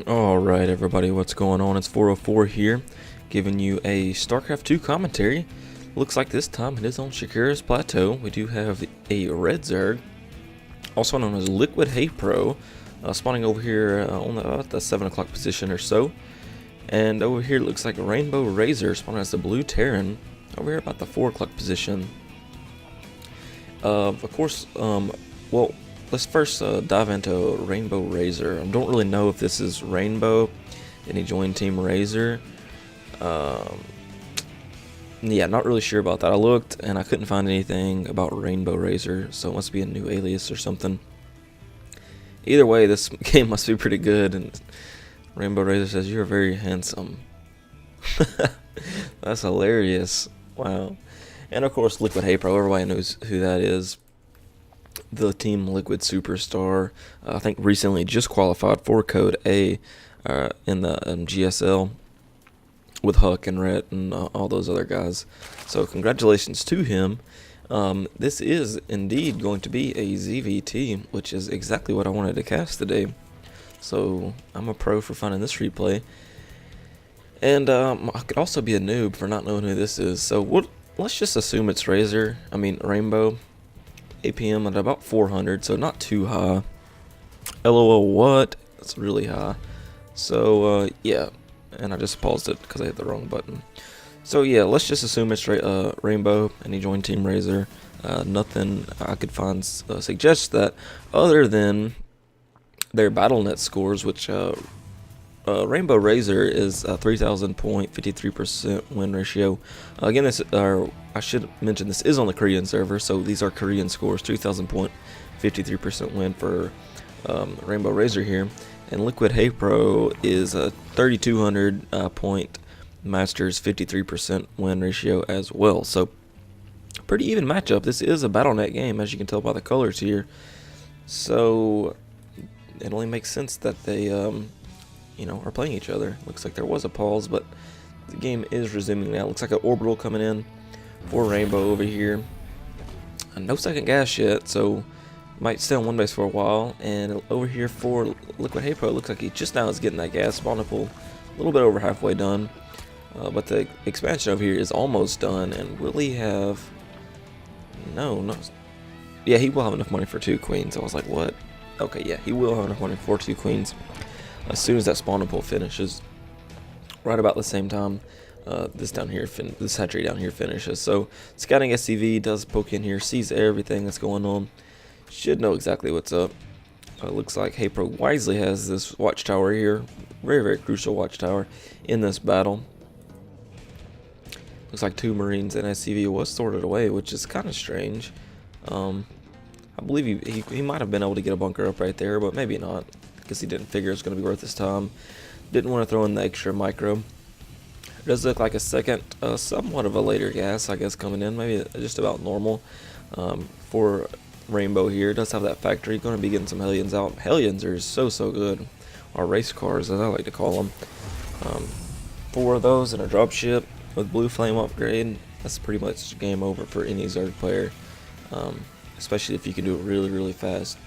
Alright everybody, what's going on? It's 404 here, giving you a StarCraft 2 commentary. Looks like this time it is on Shakuras Plateau. We do have a Red Zerg, also known as LiquidHayprO, spawning over here on about the 7 o'clock position or so. And over here it looks like RainBOwRAZER spawning as the Blue Terran, over here about the 4 o'clock position. Of course, well, let's first dive into RainBOwRAZER. I don't really know if this is Rainbow, and he joined Team Razor. Yeah, not really sure about that. I looked and I couldn't find anything about RainBOwRAZER, so it must be a new alias or something. Either way, this game must be pretty good, and RainBOwRAZER says, "You're very handsome." That's hilarious. Wow. And of course, LiquidHayprO, everybody knows who that is. The Team Liquid superstar, I think recently just qualified for Code A in the GSL with Huck and Rhett and all those other guys. So congratulations to him. This is indeed going to be a ZVT, which is exactly what I wanted to cast today. So I'm a pro for finding this replay. And I could also be a noob for not knowing who this is. So let's just assume it's Rainbow. APM at about 400, so not too high. LOL, what? That's really high. So yeah, and I just paused it because I hit the wrong button. So yeah, let's just assume it's Rainbow, and he joined Team Razor. Nothing I could find suggests that, other than their BattleNet scores, which RainBOwRAZER is 3,000.53% win ratio. Again, I should mention this is on the Korean server, so these are Korean scores. 3,000.53% win for RainBOwRAZER here, and LiquidHayprO is 3,200 point Masters 53% win ratio as well. So pretty even matchup. This is a BattleNet game, as you can tell by the colors here. So it only makes sense that they are playing each other. Looks like there was a pause, but the game is resuming now. Looks like an orbital coming in for Rainbow over here. No second gas yet, so might stay on one base for a while. And over here for LiquidHayprO, looks like he just now is getting that gas spawn pool, a little bit over halfway done. But the expansion over here is almost done, and will he have... No. Yeah, he will have enough money for 2 queens. I was like, what? Okay, yeah, he will have enough money for 2 queens as soon as that spawner pool finishes, right about the same time this hatchery down here finishes. So scouting SCV does poke in here, sees everything that's going on, should know exactly what's up. Looks like HayPro wisely has this watchtower here, very, very crucial watchtower in this battle. Looks like 2 Marines and SCV was sorted away, which is kind of strange. I believe he might have been able to get a bunker up right there, but maybe not, because he didn't figure it was going to be worth his time. Didn't want to throw in the extra micro. It does look like a second, somewhat of a later gas, I guess, coming in. Maybe just about normal for Rainbow here. It does have that factory. Going to be getting some Hellions out. Hellions are so good. Or race cars, as I like to call them. 4 of those in a dropship with blue flame upgrade. That's pretty much game over for any Zerg player. Especially if you can do it really, really fast.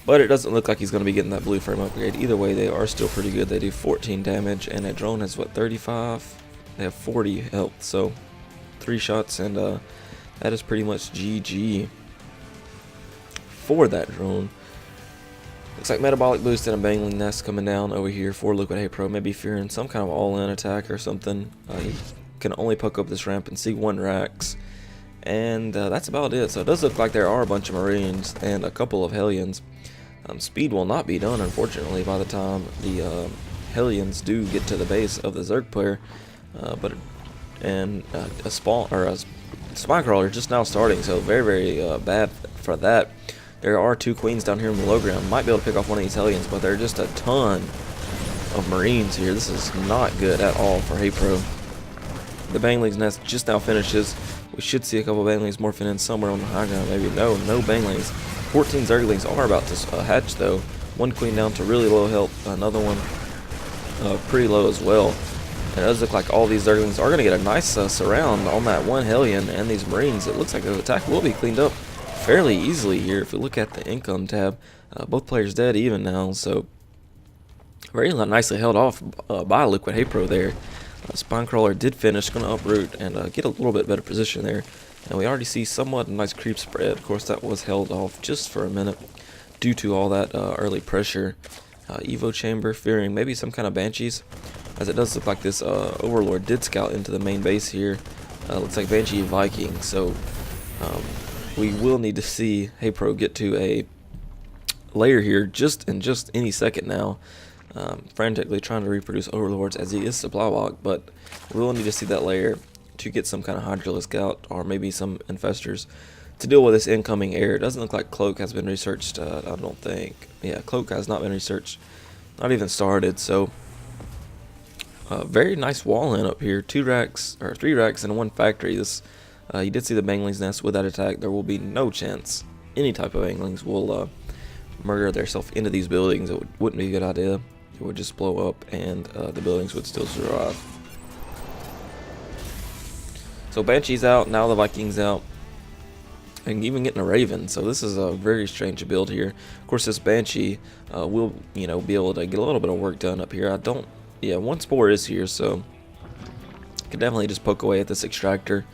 But it doesn't look like he's going to be getting that blue frame upgrade. Either way, they are still pretty good. They do 14 damage, and that drone has, what, 35? They have 40 health, so 3 shots, and that is pretty much GG for that drone. Looks like Metabolic Boost and a Bangling Nest coming down over here for LiquidHayprO. Maybe fearing some kind of all-in attack or something. He can only poke up this ramp and see 1 Rax. And that's about it. So it does look like there are a bunch of Marines and a couple of Hellions. Speed will not be done, unfortunately, by the time the Hellions do get to the base of the Zerg player. A Spine Crawler just now starting, so very, very bad for that. There are 2 queens down here in the low ground. Might be able to pick off one of these Hellions, but there are just a ton of Marines here. This is not good at all for HayPro. The Bangling's Nest just now finishes. We should see a couple of Banglings morphing in somewhere on the high ground. Maybe no Banglings. 14 Zerglings are about to hatch though. 1 queen down to really low health. Another one pretty low as well. And it does look like all these Zerglings are going to get a nice surround on that 1 Hellion and these Marines. It looks like the attack will be cleaned up fairly easily here. If we look at the income tab, both players dead even now. So Very nicely held off by LiquidHaypRO there. Spinecrawler did finish, going to uproot and get a little bit better position there. And we already see somewhat a nice creep spread. Of course, that was held off just for a minute due to all that early pressure. Evo chamber, fearing maybe some kind of banshees, as it does look like this Overlord did scout into the main base here. Looks like Banshee Viking, so we will need to see HayPro get to a layer here in just any second now. Frantically trying to reproduce Overlords as he is supply block, but we will need to see that layer to get some kind of Hydralisk scout or maybe some infestors to deal with this incoming air. It doesn't look like Cloak has been researched. I don't think. Yeah, Cloak has not been researched, not even started. So very nice wall in up here. 2 racks or 3 racks and 1 factory. This you did see the Bangling's nest with that attack. There will be no chance any type of Banglings will murder themselves into these buildings. It wouldn't be a good idea. It would just blow up and the buildings would still survive. So Banshee's out, now the Viking's out, and even getting a Raven. So this is a very strange build here. Of course, this Banshee will, be able to get a little bit of work done up here. Yeah, 1 spore is here, so can definitely just poke away at this extractor,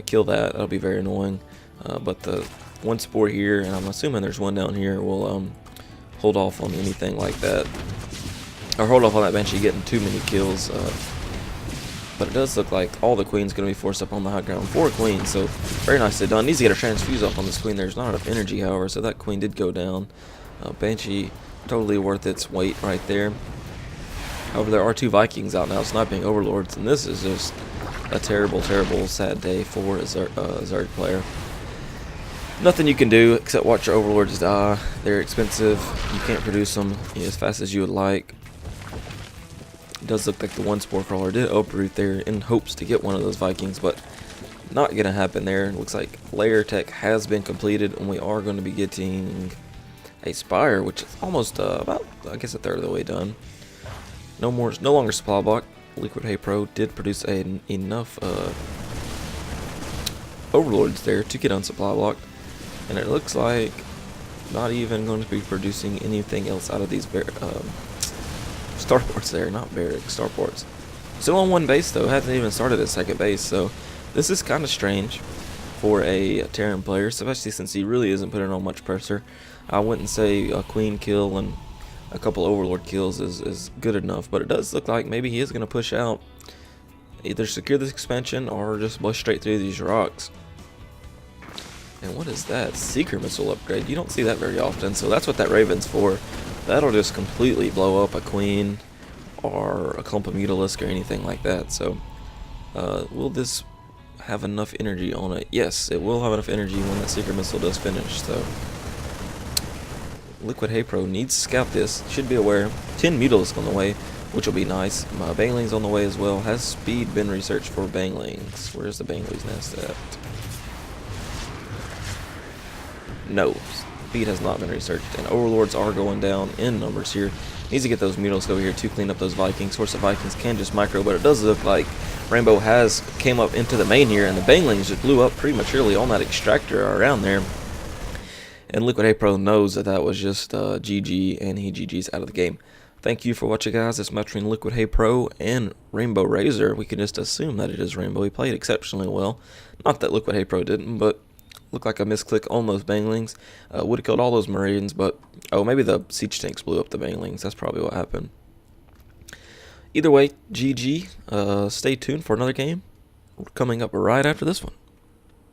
kill that. That'll be very annoying. But the 1 spore here, and I'm assuming there's 1 down here, will hold off on anything like that, or hold off on that Banshee getting too many kills. But it does look like all the queen's going to be forced up on the high ground. 4 queens, so very nicely done. Needs to get a transfuse off on this queen. There's not enough energy, however, so that queen did go down. Banshee, totally worth its weight right there. However, there are 2 Vikings out now sniping Overlords, and this is just a terrible, terrible, sad day for a Zerg player. Nothing you can do except watch your Overlords die. They're expensive. You can't produce them as fast as you would like. It does look like the 1 spore crawler did uproot there in hopes to get one of those Vikings, but not going to happen there. It looks like layer tech has been completed, and we are going to be getting a Spire, which is almost about, I guess, a third of the way done. No longer supply block. LiquidHaypRO did produce enough Overlords there to get on supply block, and it looks like not even going to be producing anything else out of these starports there, not barracks, starports. Still on 1 base though, hasn't even started at 2nd base, so this is kind of strange for a Terran player, especially since he really isn't putting on much pressure. I wouldn't say a queen kill and a couple Overlord kills is good enough, but it does look like maybe he is going to push out, either secure this expansion or just bust straight through these rocks. And what is that? Seeker missile upgrade. You don't see that very often, so that's what that Raven's for. That'll just completely blow up a queen or a clump of Mutalisk or anything like that. So will this have enough energy on it? Yes, it will have enough energy when that Seeker missile does finish. So LiquidHaypRO needs to scout this. Should be aware. 10 Mutalisk on the way, which will be nice. Bangling's on the way as well. Has speed been researched for Banglings? Where's the Bangling's nest at? No, speed has not been researched, and Overlords are going down in numbers here. Needs to get those Mutalisk over here to clean up those Vikings. Of course, the Vikings can just micro, but it does look like RainBOW has came up into the main here, and the Banglings just blew up prematurely on that extractor around there. And LiquidHaypRO knows that that was just GG, and he GG's out of the game. Thank you for watching, guys. This match between LiquidHaypRO and RainBOwRAZER. We can just assume that it is RainBOW. He played exceptionally well. Not that LiquidHaypRO didn't, but looked like a misclick on those Banglings. Would have killed all those Marines, but maybe the siege tanks blew up the Banglings. That's probably what happened. Either way, GG. Stay tuned for another game coming up right after this one.